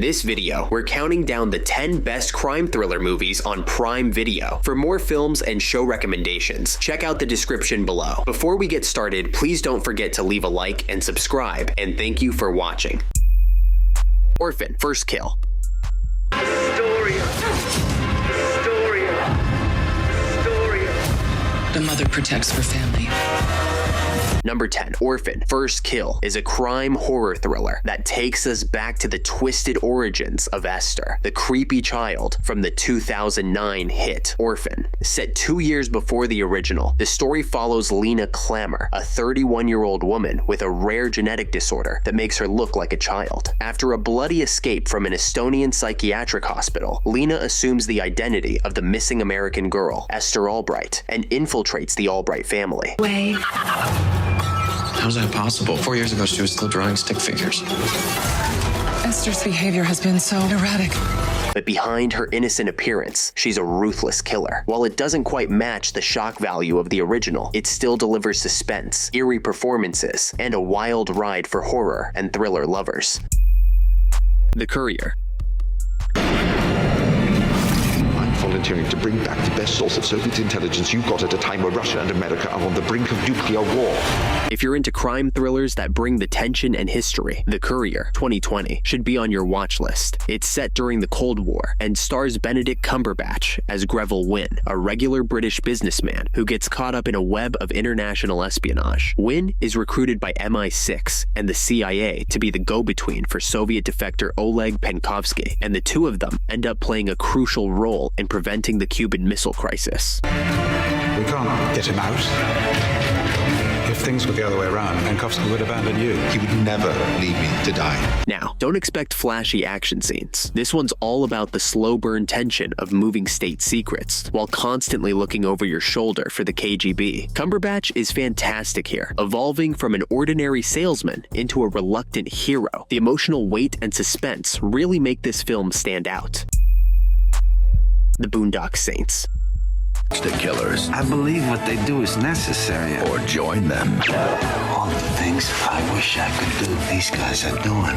this video, we're counting down the 10 best crime thriller movies on Prime Video. For more films and show recommendations, check out the description below. Before we get started, please don't forget to leave a like and subscribe, and thank you for watching. Orphan, First Kill. The mother protects her family. Number 10, Orphan, First Kill is a crime horror thriller that takes us back to the twisted origins of Esther, the creepy child from the 2009 hit Orphan. Set 2 years before the original, the story follows Lena Klammer, a 31-year-old woman with a rare genetic disorder that makes her look like a child. After a bloody escape from an Estonian psychiatric hospital, Lena assumes the identity of the missing American girl, Esther Albright, and infiltrates the Albright family. How's that possible? 4 years ago, she was still drawing stick figures. Esther's behavior has been so erratic. But behind her innocent appearance, she's a ruthless killer. While it doesn't quite match the shock value of the original, it still delivers suspense, eerie performances, and a wild ride for horror and thriller lovers. The Courier. Volunteering to bring back the best source of Soviet intelligence you've got at a time where Russia and America are on the brink of nuclear war. If you're into crime thrillers that bring the tension and history, The Courier 2020 should be on your watch list. It's set during the Cold War and stars Benedict Cumberbatch as Greville Wynne, a regular British businessman who gets caught up in a web of international espionage. Wynne is recruited by MI6 and the CIA to be the go-between for Soviet defector Oleg Penkovsky, and the two of them end up playing a crucial role in preventing the Cuban Missile Crisis. We can't get him out. If things were the other way around, Penkovsky would abandon you. He would never leave me to die. Now, don't expect flashy action scenes. This one's all about the slow burn tension of moving state secrets, while constantly looking over your shoulder for the KGB. Cumberbatch is fantastic here, evolving from an ordinary salesman into a reluctant hero. The emotional weight and suspense really make this film stand out. The Boondock Saints. The killers. I believe what they do is necessary. Or join them. All the things I wish I could do, these guys are doing.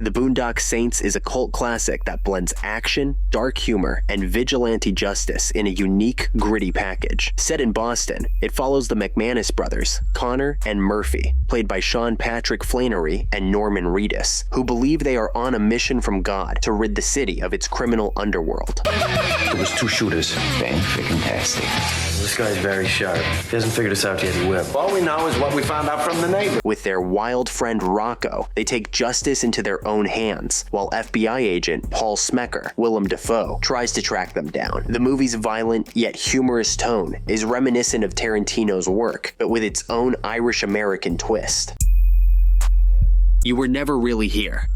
The Boondock Saints is a cult classic that blends action, dark humor, and vigilante justice in a unique, gritty package. Set in Boston, it follows the McManus brothers, Connor and Murphy, played by Sean Patrick Flannery and Norman Reedus, who believe they are on a mission from God to rid the city of its criminal underworld. There was 2 shooters. Fan-freaking-tastic. This guy's very sharp. He hasn't figured us out yet, he will. All we know is what we found out from the neighbor. With their wild friend Rocco, they take justice into their own hands, while FBI agent Paul Smecker, Willem Dafoe, tries to track them down. The movie's violent yet humorous tone is reminiscent of Tarantino's work, but with its own Irish-American twist. You Were Never Really Here.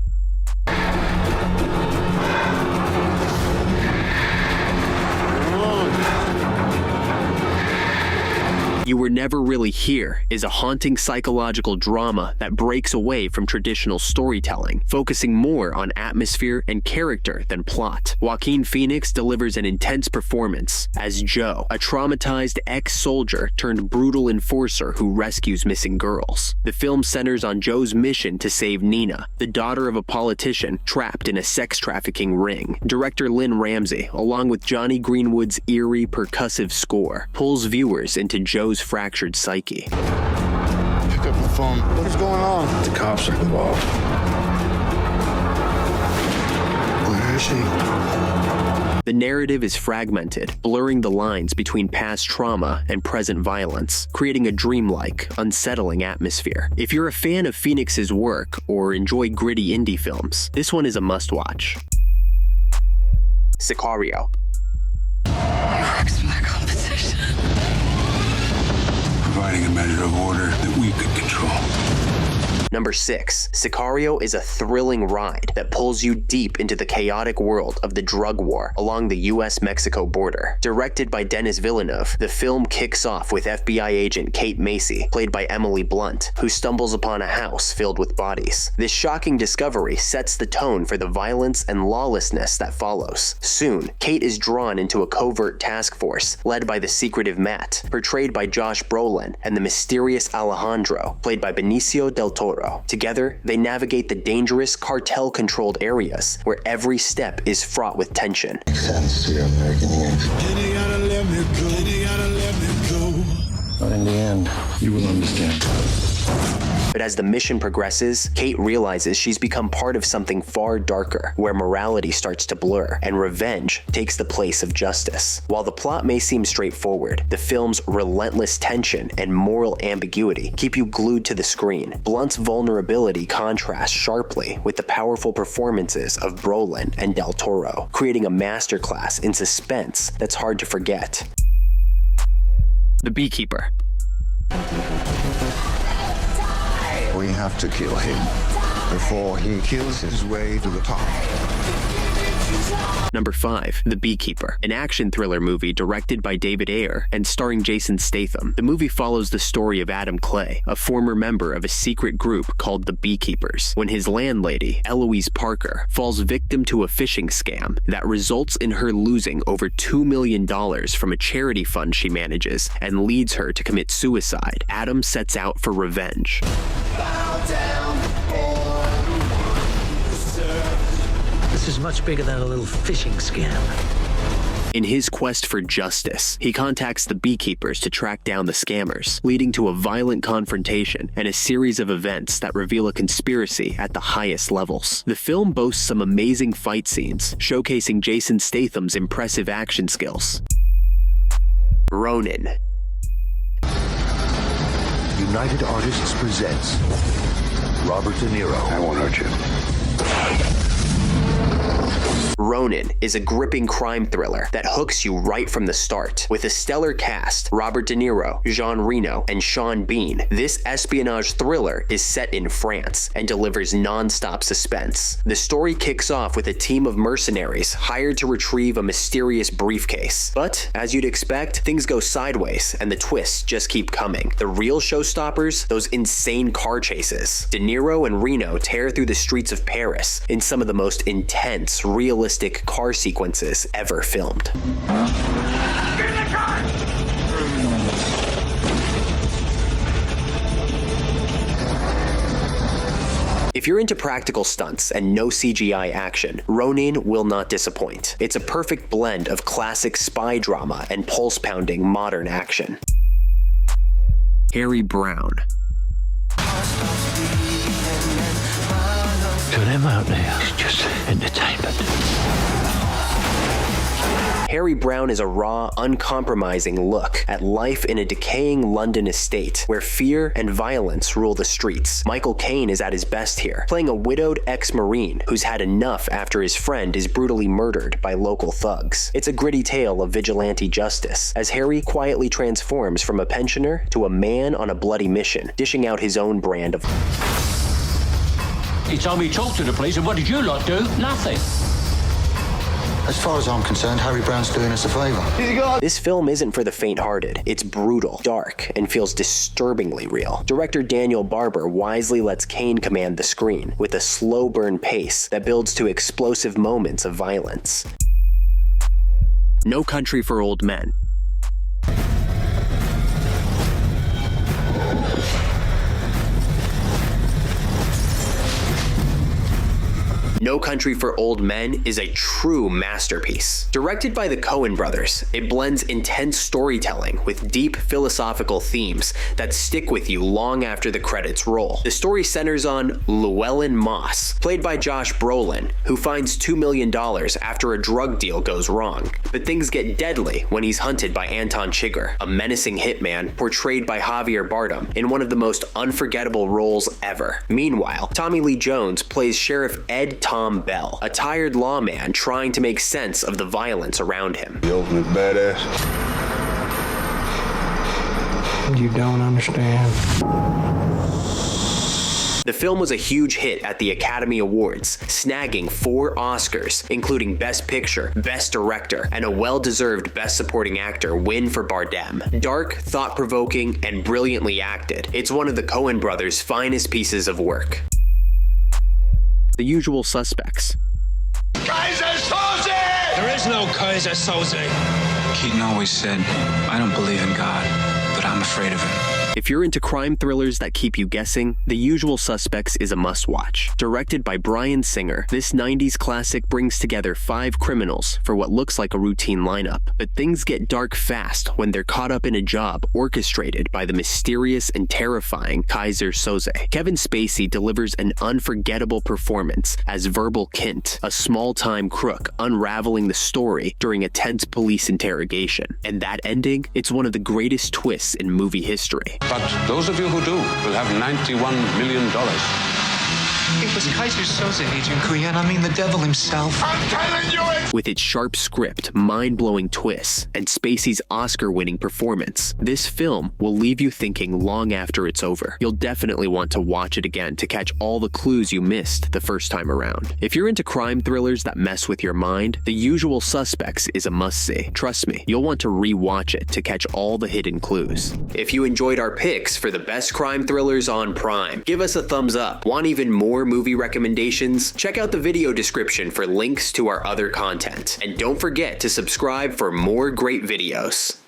You Were Never Really Here is a haunting psychological drama that breaks away from traditional storytelling, focusing more on atmosphere and character than plot. Joaquin Phoenix delivers an intense performance as Joe, a traumatized ex-soldier turned brutal enforcer who rescues missing girls. The film centers on Joe's mission to save Nina, the daughter of a politician trapped in a sex trafficking ring. Director Lynn Ramsey, along with Johnny Greenwood's eerie, percussive score, pulls viewers into Joe's fractured psyche. Pick up the phone. What's going on? The cops are involved. Where is she? The narrative is fragmented, blurring the lines between past trauma and present violence, creating a dreamlike, unsettling atmosphere. If you're a fan of Phoenix's work or enjoy gritty indie films, this one is a must-watch. Sario. You works my competition. Providing a measure of order that we could control. Number 6. Sicario is a thrilling ride that pulls you deep into the chaotic world of the drug war along the US-Mexico border. Directed by Denis Villeneuve, the film kicks off with FBI agent Kate Macy, played by Emily Blunt, who stumbles upon a house filled with bodies. This shocking discovery sets the tone for the violence and lawlessness that follows. Soon, Kate is drawn into a covert task force led by the secretive Matt, portrayed by Josh Brolin, and the mysterious Alejandro, played by Benicio del Toro. Toro. Together, they navigate the dangerous, cartel-controlled areas where every step is fraught with tension. Makes sense to your American ears. But in the end, you will understand. But as the mission progresses, Kate realizes she's become part of something far darker, where morality starts to blur and revenge takes the place of justice. While the plot may seem straightforward, the film's relentless tension and moral ambiguity keep you glued to the screen. Blunt's vulnerability contrasts sharply with the powerful performances of Brolin and Del Toro, creating a masterclass in suspense that's hard to forget. The Beekeeper. We have to kill him before he kills his way to the top. Number 5, The Beekeeper, an action thriller movie directed by David Ayer and starring Jason Statham. The movie follows the story of Adam Clay, a former member of a secret group called the Beekeepers, when his landlady, Eloise Parker, falls victim to a phishing scam that results in her losing over $2 million from a charity fund she manages and leads her to commit suicide. Adam sets out for revenge. This is much bigger than a little phishing scam. In his quest for justice, he contacts the Beekeepers to track down the scammers, leading to a violent confrontation and a series of events that reveal a conspiracy at the highest levels. The film boasts some amazing fight scenes, showcasing Jason Statham's impressive action skills. Ronin. United Artists presents Robert De Niro. I won't hurt you. Ronin is a gripping crime thriller that hooks you right from the start. With a stellar cast, Robert De Niro, Jean Reno, and Sean Bean, this espionage thriller is set in France and delivers non-stop suspense. The story kicks off with a team of mercenaries hired to retrieve a mysterious briefcase. But, as you'd expect, things go sideways and the twists just keep coming. The real showstoppers? Those insane car chases. De Niro and Reno tear through the streets of Paris in some of the most intense, realistic car sequences ever filmed. If you're into practical stunts and no CGI action, Ronin will not disappoint. It's a perfect blend of classic spy drama and pulse-pounding modern action. Harry Brown. To them out there, it's just entertainment. Harry Brown is a raw, uncompromising look at life in a decaying London estate where fear and violence rule the streets. Michael Caine is at his best here, playing a widowed ex-Marine who's had enough after his friend is brutally murdered by local thugs. It's a gritty tale of vigilante justice, as Harry quietly transforms from a pensioner to a man on a bloody mission, dishing out his own brand of... He told me to talk to the police, and what did you lot do? Nothing. As far as I'm concerned, Harry Brown's doing us a favor. This film isn't for the faint-hearted. It's brutal, dark, and feels disturbingly real. Director Daniel Barber wisely lets Caine command the screen with a slow burn pace that builds to explosive moments of violence. No Country for Old Men. No Country for Old Men is a true masterpiece. Directed by the Coen brothers, it blends intense storytelling with deep philosophical themes that stick with you long after the credits roll. The story centers on Llewellyn Moss, played by Josh Brolin, who finds $2 million after a drug deal goes wrong. But things get deadly when he's hunted by Anton Chigurh, a menacing hitman portrayed by Javier Bardem in one of the most unforgettable roles ever. Meanwhile, Tommy Lee Jones plays Sheriff Ed Tom Bell, a tired lawman trying to make sense of the violence around him. The ultimate badass. You don't understand. The film was a huge hit at the Academy Awards, snagging 4 Oscars, including Best Picture, Best Director, and a well-deserved Best Supporting Actor win for Bardem. Dark, thought-provoking, and brilliantly acted, it's one of the Coen brothers' finest pieces of work. The Usual Suspects. Kaiser Soze! There is no Kaiser Soze. Keaton always said, I don't believe in God, but I'm afraid of him. If you're into crime thrillers that keep you guessing, The Usual Suspects is a must-watch. Directed by Bryan Singer, this 90s classic brings together 5 criminals for what looks like a routine lineup. But things get dark fast when they're caught up in a job orchestrated by the mysterious and terrifying Kaiser Soze. Kevin Spacey delivers an unforgettable performance as Verbal Kint, a small-time crook unraveling the story during a tense police interrogation. And that ending, it's one of the greatest twists in movie history. But those of you who do will have $91 million. It was Kaiser Soze, Agent Courier, I mean the devil himself. I'm telling you it! With its sharp script, mind-blowing twists, and Spacey's Oscar-winning performance, this film will leave you thinking long after it's over. You'll definitely want to watch it again to catch all the clues you missed the first time around. If you're into crime thrillers that mess with your mind, The Usual Suspects is a must-see. Trust me, you'll want to re-watch it to catch all the hidden clues. If you enjoyed our picks for the best crime thrillers on Prime, give us a thumbs up. Want even more movie recommendations? Check out the video description for links to our other content. And don't forget to subscribe for more great videos.